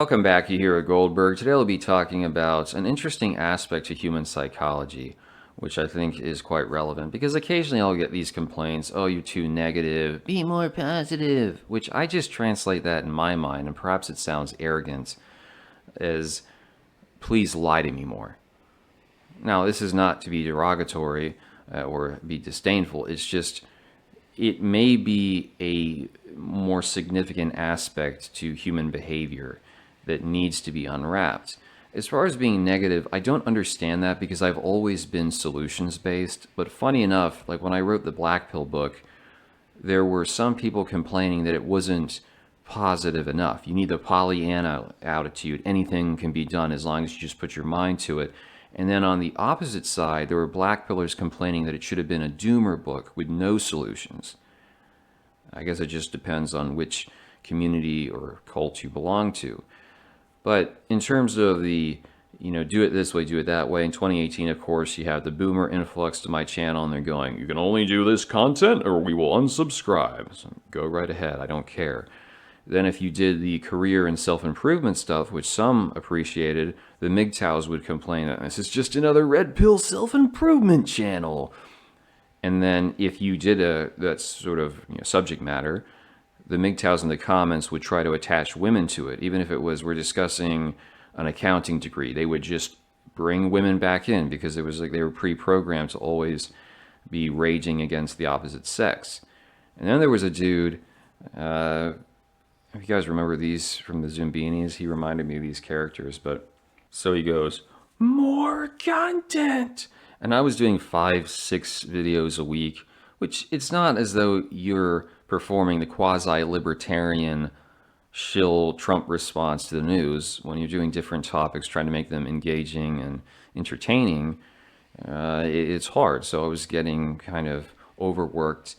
Welcome back. You here at Goldberg. Today we'll be talking about an interesting aspect to human psychology, which I think is quite relevant because occasionally I'll get these complaints, oh, you're too negative, be more positive, which I just translate that in my mind, and perhaps it sounds arrogant, as please lie to me more. Now, this is not to be derogatory or be disdainful, it's just it may be a more significant aspect to human behavior that needs to be unwrapped. As far as being negative, I don't understand that because I've always been solutions based. But funny enough, like when I wrote the Black Pill book, there were some people complaining that it wasn't positive enough. You need the Pollyanna attitude. Anything can be done as long as you just put your mind to it. And then on the opposite side, there were black pillars complaining that it should have been a doomer book with no solutions. I guess it just depends on which community or cult you belong to. But in terms of the, do it this way, do it that way, in 2018, of course, you have the boomer influx to my channel, and they're going, you can only do this content or we will unsubscribe. So go right ahead, I don't care. Then if you did the career and self-improvement stuff, which some appreciated, the MGTOWs would complain that this is just another red pill self-improvement channel. And then if you did that sort of subject matter, the MGTOWs in the comments would try to attach women to it. Even if it was, we're discussing an accounting degree, they would just bring women back in because it was like they were pre-programmed to always be raging against the opposite sex. And then there was a dude, if you guys remember these from the Zumbinis, he reminded me of these characters, but so he goes, more content. And I was doing 5-6 videos a week, which it's not as though you're performing the quasi-libertarian shill Trump response to the news. When you're doing different topics, trying to make them engaging and entertaining, it's hard. So I was getting kind of overworked.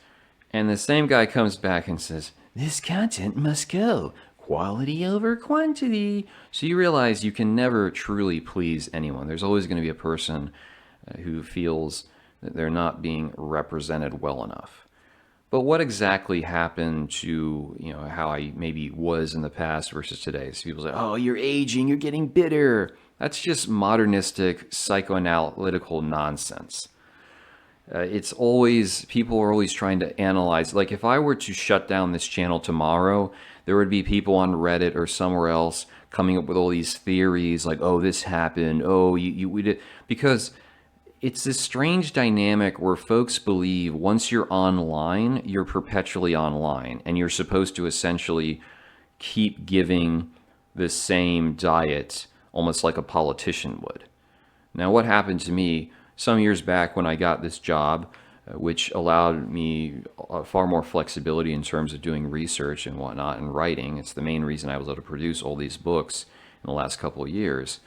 And the same guy comes back and says, this content must go. Quality over quantity. So you realize you can never truly please anyone. There's always going to be a person who feels that they're not being represented well enough. But what exactly happened to, how I maybe was in the past versus today? So people say, oh, you're aging, you're getting bitter. That's just modernistic, psychoanalytical nonsense. It's always, people are always trying to analyze. Like if I were to shut down this channel tomorrow, there would be people on Reddit or somewhere else coming up with all these theories like, oh, this happened. Oh, we did. Because it's this strange dynamic where folks believe once you're online, you're perpetually online, and you're supposed to essentially keep giving the same diet, almost like a politician would. Now, what happened to me some years back when I got this job, which allowed me far more flexibility in terms of doing research and whatnot and writing. It's the main reason I was able to produce all these books in the last couple of years.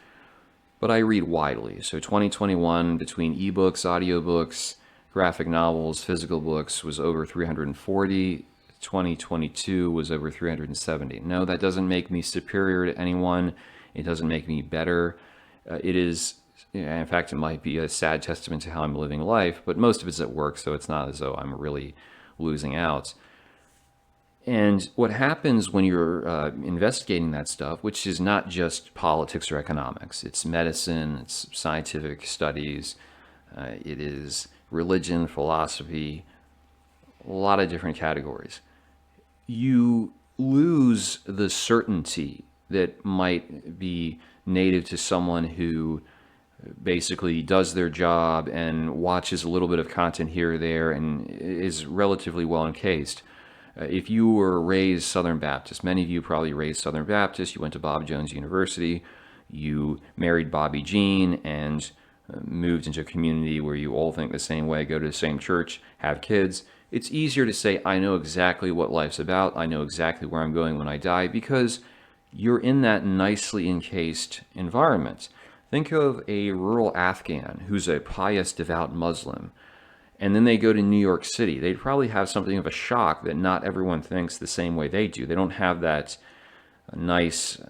But I read widely. So 2021, between ebooks, audiobooks, graphic novels, physical books, was over 340. 2022 was over 370. No, that doesn't make me superior to anyone. It doesn't make me better. It is, in fact, it might be a sad testament to how I'm living life, but most of it's at work, so it's not as though I'm really losing out. And what happens when you're investigating that stuff, which is not just politics or economics, it's medicine, it's scientific studies, it is religion, philosophy, a lot of different categories. You lose the certainty that might be native to someone who basically does their job and watches a little bit of content here or there and is relatively well encased. If you were raised Southern Baptist, many of you probably raised Southern Baptist, you went to Bob Jones University, you married Bobby Jean and moved into a community where you all think the same way, go to the same church, have kids. It's easier to say, I know exactly what life's about, I know exactly where I'm going when I die, because you're in that nicely encased environment. Think of a rural Afghan who's a pious, devout Muslim, and then they go to New York City. They'd probably have something of a shock that not everyone thinks the same way they do. They don't have that nice,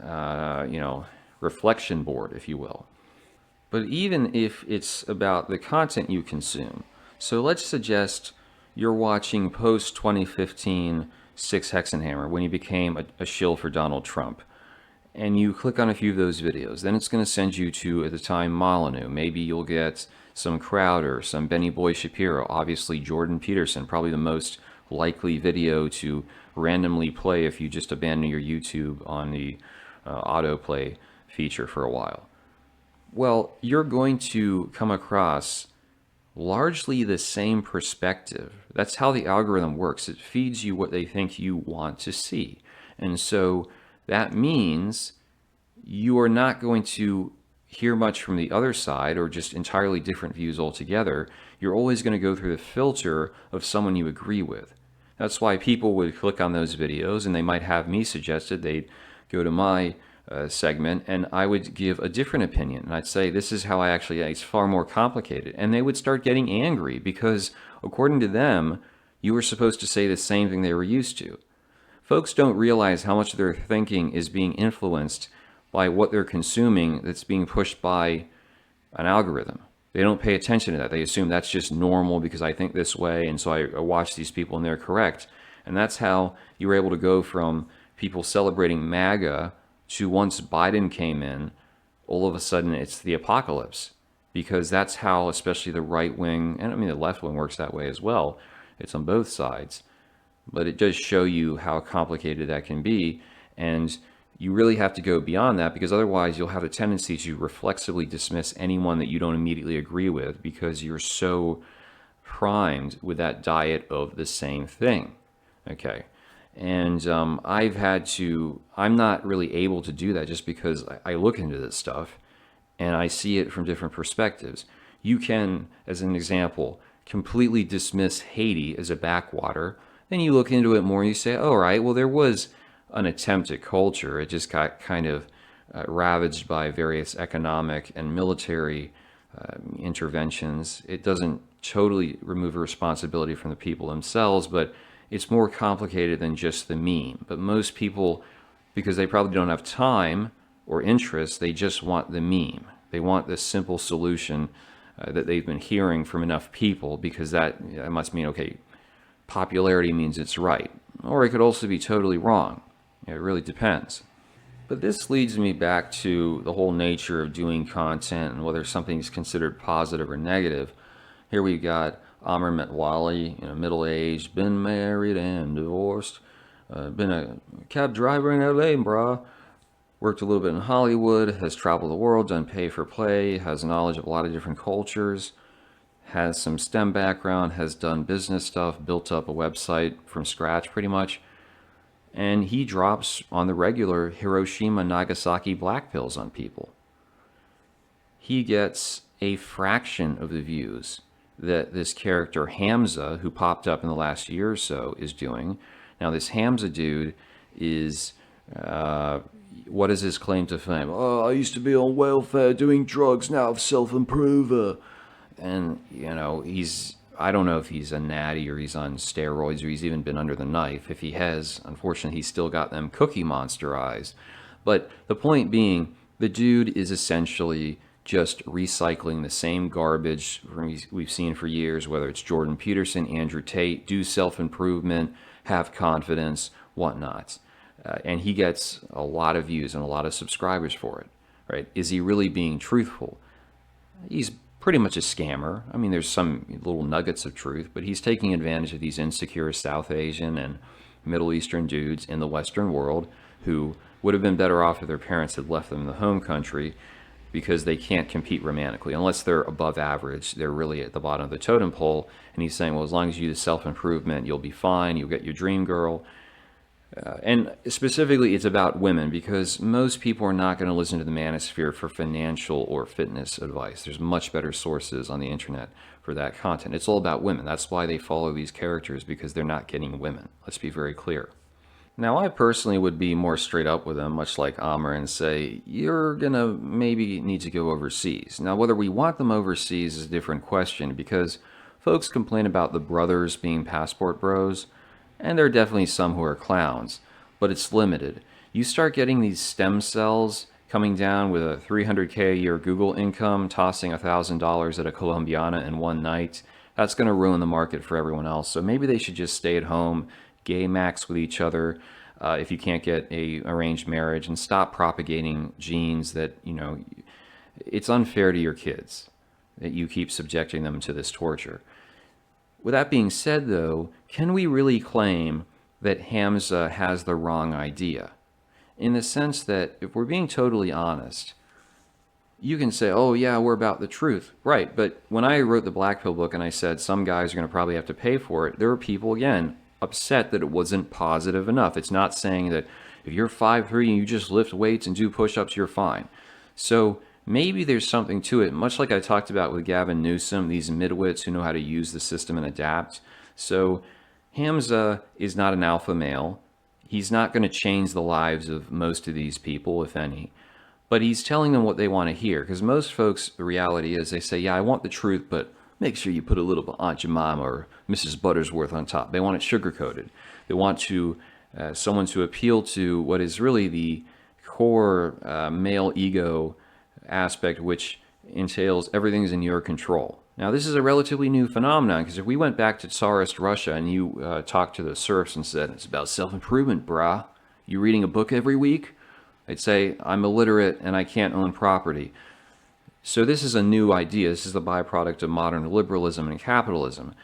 reflection board, if you will. But even if it's about the content you consume, so let's suggest you're watching post-2015 Six Hexenhammer when he became a shill for Donald Trump. and you click on a few of those videos. Then it's going to send you to, at the time, Molyneux. Maybe you'll get some Crowder, some Benny Boy Shapiro, obviously Jordan Peterson, probably the most likely video to randomly play if you just abandon your YouTube on the autoplay feature for a while. Well, you're going to come across largely the same perspective. That's how the algorithm works. It feeds you what they think you want to see. And so that means you are not going to hear much from the other side or just entirely different views altogether. You're always going to go through the filter of someone you agree with. That's why people would click on those videos, and they might have me suggested. They'd go to my segment, and I would give a different opinion. And I'd say, this is how I actually, it's far more complicated. And they would start getting angry because, according to them, you were supposed to say the same thing they were used to. Folks don't realize how much their thinking is being influenced by what they're consuming that's being pushed by an algorithm. They don't pay attention to that. They assume that's just normal because I think this way, and so I watch these people and they're correct. And that's how you were able to go from people celebrating MAGA to, once Biden came in, all of a sudden it's the apocalypse. Because that's how, especially the right wing, and I mean the left wing works that way as well. It's on both sides. But it does show you how complicated that can be. And you really have to go beyond that, because otherwise you'll have a tendency to reflexively dismiss anyone that you don't immediately agree with because you're so primed with that diet of the same thing. Okay. And I'm not really able to do that just because I look into this stuff and I see it from different perspectives. You can, as an example, completely dismiss Haiti as a backwater. Then you look into it more and you say, all right, well, there was an attempt at culture. It just got kind of ravaged by various economic and military interventions. It doesn't totally remove responsibility from the people themselves, but it's more complicated than just the meme. But most people, because they probably don't have time or interest, they just want the meme. They want this simple solution that they've been hearing from enough people, because that must mean, okay, popularity means it's right. Or it could also be totally wrong. It really depends. But this leads me back to the whole nature of doing content and whether something is considered positive or negative. Here we've got Amr Metwali, middle-aged, been married and divorced, been a cab driver in LA, brah. Worked a little bit in Hollywood, has traveled the world, done pay for play, has knowledge of a lot of different cultures, has some STEM background, has done business stuff, built up a website from scratch pretty much. And he drops on the regular Hiroshima, Nagasaki black pills on people. He gets a fraction of the views that this character Hamza, who popped up in the last year or so, is doing. Now, this Hamza dude is, what is his claim to fame? Oh, I used to be on welfare doing drugs, now I'm self-improver. And, I don't know if he's a natty or he's on steroids or he's even been under the knife. If he has, unfortunately, he's still got them Cookie Monster eyes. But the point being, the dude is essentially just recycling the same garbage we've seen for years, whether it's Jordan Peterson, Andrew Tate, do self-improvement, have confidence, whatnot. And he gets a lot of views and a lot of subscribers for it, right? Is he really being truthful? He's pretty much a scammer. I mean, there's some little nuggets of truth, but he's taking advantage of these insecure South Asian and Middle Eastern dudes in the Western world who would have been better off if their parents had left them in the home country, because they can't compete romantically. Unless they're above average, they're really at the bottom of the totem pole. And he's saying, well, as long as you do self-improvement, you'll be fine, you'll get your dream girl. And specifically, it's about women, because most people are not going to listen to the manosphere for financial or fitness advice. There's much better sources on the internet for that content. It's all about women. That's why they follow these characters, because they're not getting women. Let's be very clear. Now, I personally would be more straight up with them, much like Amr, and say, you're going to maybe need to go overseas. Now, whether we want them overseas is a different question, because folks complain about the brothers being passport bros, and there are definitely some who are clowns, but it's limited. You start getting these stem cells coming down with a $300K a year Google income, tossing $1,000 at a Colombiana in one night, that's going to ruin the market for everyone else. So maybe they should just stay at home, gay max with each other. if you can't get a arranged marriage, and stop propagating genes that, it's unfair to your kids that you keep subjecting them to this torture. With that being said, though, can we really claim that Hamza has the wrong idea? In the sense that, if we're being totally honest, you can say, oh, yeah, we're about the truth. Right, but when I wrote the Black Pill book and I said some guys are going to probably have to pay for it, there were people, again, upset that it wasn't positive enough. It's not saying that if you're 5'3" and you just lift weights and do push-ups, you're fine. So maybe there's something to it, much like I talked about with Gavin Newsom, these midwits who know how to use the system and adapt. So Hamza is not an alpha male. He's not going to change the lives of most of these people, if any. But he's telling them what they want to hear. Because most folks, the reality is they say, yeah, I want the truth, but make sure you put a little Aunt Jemima or Mrs. Buttersworth on top. They want it sugar-coated. They want to someone to appeal to what is really the core male ego aspect, which entails everything's in your control. Now, this is a relatively new phenomenon, because if we went back to Tsarist Russia and you talked to the serfs and said, it's about self-improvement, brah, you reading a book every week? They'd say, I'm illiterate and I can't own property. So this is a new idea. This is the byproduct of modern liberalism and capitalism.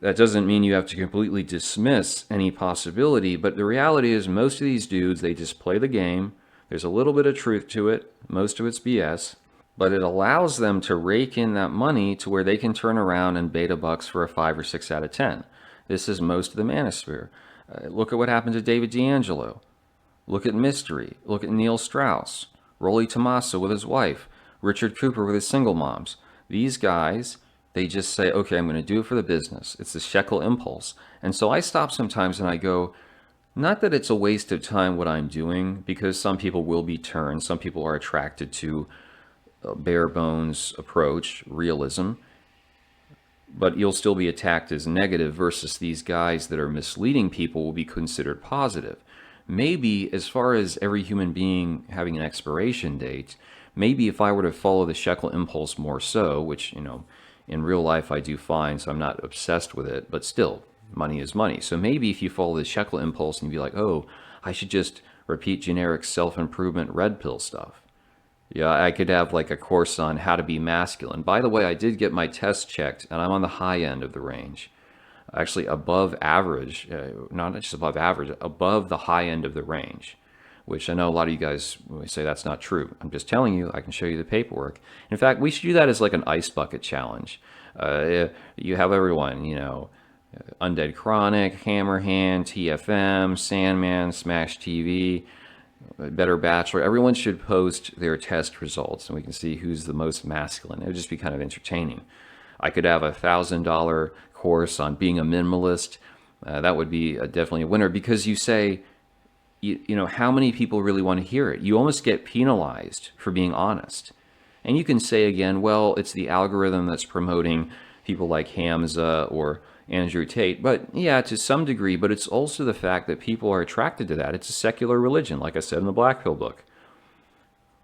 That doesn't mean you have to completely dismiss any possibility, but the reality is most of these dudes, they just play the game. There's a little bit of truth to it. Most of it's BS. But it allows them to rake in that money to where they can turn around and beta bucks for a 5 or 6 out of 10. This is most of the manosphere. Look at what happened to David D'Angelo. Look at Mystery. Look at Neil Strauss. Rolly Tommaso with his wife. Richard Cooper with his single moms. These guys, they just say, okay, I'm going to do it for the business. It's the shekel impulse. And so I stop sometimes and I go, not that it's a waste of time what I'm doing, because some people will be turned. Some people are attracted to a bare bones approach, realism. But you'll still be attacked as negative, versus these guys that are misleading people will be considered positive. Maybe, as far as every human being having an expiration date, maybe if I were to follow the shekel impulse more so, which, in real life I do fine, so I'm not obsessed with it, but still, money is money. So maybe if you follow the shekel impulse and you be like, oh, I should just repeat generic self-improvement red pill stuff. Yeah, I could have like a course on how to be masculine. By the way, I did get my test checked, and I'm on the high end of the range. Actually above average, not just above average, above the high end of the range, which I know a lot of you guys say that's not true. I'm just telling you, I can show you the paperwork. In fact, we should do that as like an ice bucket challenge. You have everyone, Undead Chronic, Hammerhand, TFM, Sandman, Smash TV, Better Bachelor. Everyone should post their test results, and we can see who's the most masculine. It would just be kind of entertaining. I could have $1,000 course on being a minimalist. That would be definitely a winner, because you say, how many people really want to hear it? You almost get penalized for being honest. And you can say again, well, it's the algorithm that's promoting people like Hamza or Andrew Tate. But yeah, to some degree, but it's also the fact that people are attracted to that. It's a secular religion, like I said in the Black Pill book.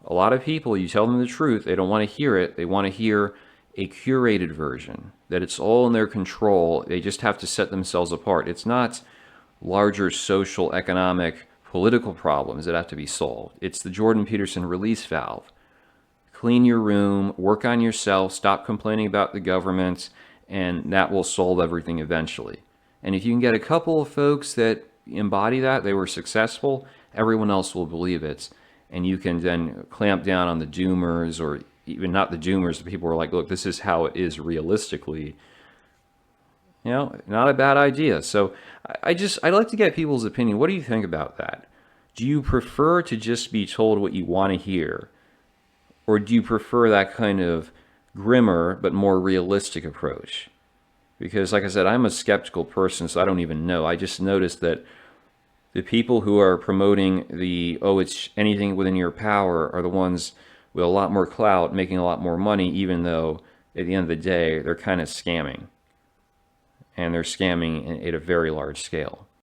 A lot of people, you tell them the truth, they don't want to hear it. They want to hear a curated version, that it's all in their control. They just have to set themselves apart. It's not larger social, economic, political problems that have to be solved. It's the Jordan Peterson release valve. Clean your room, work on yourself, stop complaining about the government, and that will solve everything eventually. And if you can get a couple of folks that embody that, they were successful, everyone else will believe it. And you can then clamp down on the doomers, or even not the doomers, the people who are like, look, this is how it is realistically. Not a bad idea. So I'd like to get people's opinion. What do you think about that? Do you prefer to just be told what you want to hear? Or do you prefer that kind of grimmer but more realistic approach? Because like I said, I'm a skeptical person, so I don't even know. I just noticed that the people who are promoting it's anything within your power are the ones with a lot more clout, making a lot more money, even though at the end of the day, they're kind of scamming. And they're scamming at a very large scale.